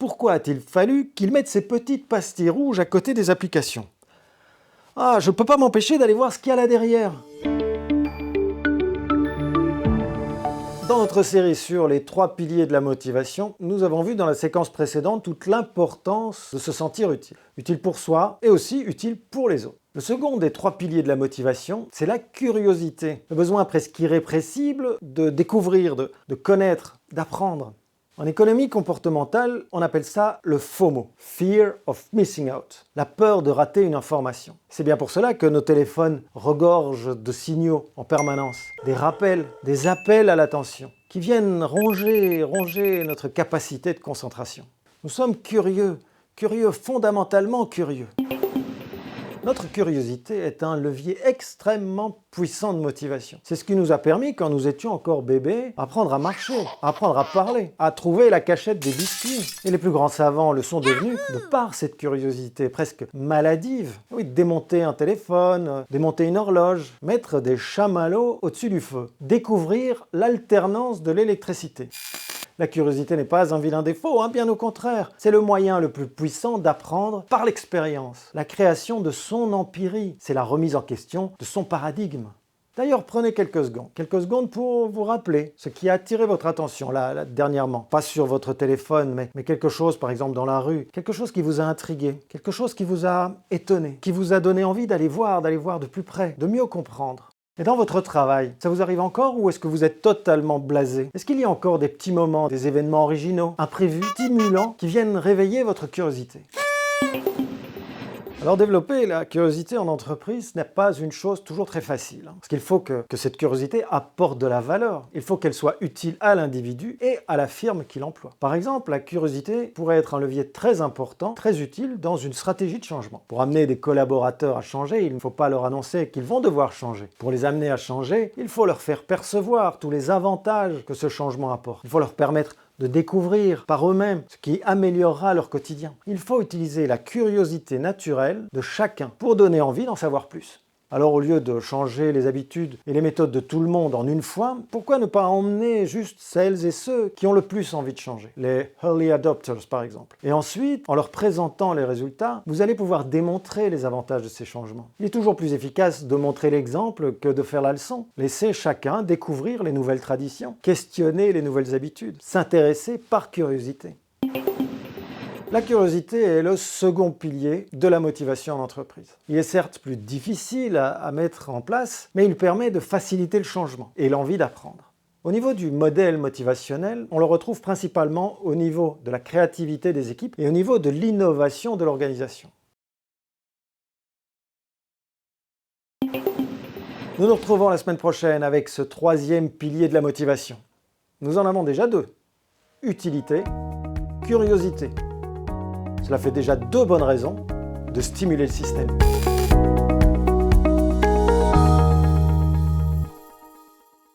pourquoi a-t-il fallu qu'ils mettent ces petites pastilles rouges à côté des applications? Ah, je ne peux pas m'empêcher d'aller voir ce qu'il y a là derrière. Dans notre série sur les 3 piliers de la motivation, nous avons vu dans la séquence précédente toute l'importance de se sentir utile. Utile pour soi et aussi utile pour les autres. Le second des 3 piliers de la motivation, c'est la curiosité. Le besoin presque irrépressible de découvrir, de connaître, d'apprendre. En économie comportementale, on appelle ça le FOMO, Fear of Missing Out, la peur de rater une information. C'est bien pour cela que nos téléphones regorgent de signaux en permanence, des rappels, des appels à l'attention, qui viennent ronger notre capacité de concentration. Nous sommes curieux, fondamentalement curieux. Notre curiosité est un levier extrêmement puissant de motivation. C'est ce qui nous a permis, quand nous étions encore bébés, apprendre à marcher, apprendre à parler, à trouver la cachette des biscuits. Et les plus grands savants le sont devenus de par cette curiosité presque maladive. Oui, démonter un téléphone, démonter une horloge, mettre des chamallows au-dessus du feu, découvrir l'alternance de l'électricité. La curiosité n'est pas un vilain défaut, bien au contraire. C'est le moyen le plus puissant d'apprendre par l'expérience, la création de son empirie. C'est la remise en question de son paradigme. D'ailleurs, prenez quelques secondes pour vous rappeler ce qui a attiré votre attention là dernièrement. Pas sur votre téléphone, mais quelque chose par exemple dans la rue, quelque chose qui vous a intrigué, quelque chose qui vous a étonné, qui vous a donné envie d'aller voir de plus près, de mieux comprendre. Et dans votre travail, ça vous arrive encore ou est-ce que vous êtes totalement blasé? Est-ce qu'il y a encore des petits moments, des événements originaux, imprévus, stimulants, qui viennent réveiller votre curiosité? Alors développer la curiosité en entreprise n'est pas une chose toujours très facile. Parce qu'il faut que cette curiosité apporte de la valeur. Il faut qu'elle soit utile à l'individu et à la firme qui l'emploie. Par exemple, la curiosité pourrait être un levier très important, très utile dans une stratégie de changement. Pour amener des collaborateurs à changer, il ne faut pas leur annoncer qu'ils vont devoir changer. Pour les amener à changer, il faut leur faire percevoir tous les avantages que ce changement apporte. Il faut leur permettre de découvrir par eux-mêmes ce qui améliorera leur quotidien. Il faut utiliser la curiosité naturelle de chacun pour donner envie d'en savoir plus. Alors au lieu de changer les habitudes et les méthodes de tout le monde en une fois, pourquoi ne pas emmener juste celles et ceux qui ont le plus envie de changer? Les early adopters par exemple. Et ensuite, en leur présentant les résultats, vous allez pouvoir démontrer les avantages de ces changements. Il est toujours plus efficace de montrer l'exemple que de faire la leçon. Laissez chacun découvrir les nouvelles traditions, questionner les nouvelles habitudes, s'intéresser par curiosité. La curiosité est le second pilier de la motivation en entreprise. Il est certes plus difficile à mettre en place, mais il permet de faciliter le changement et l'envie d'apprendre. Au niveau du modèle motivationnel, on le retrouve principalement au niveau de la créativité des équipes et au niveau de l'innovation de l'organisation. Nous nous retrouvons la semaine prochaine avec ce 3e pilier de la motivation. Nous en avons déjà 2. Utilité, curiosité. Cela fait déjà 2 bonnes raisons de stimuler le système.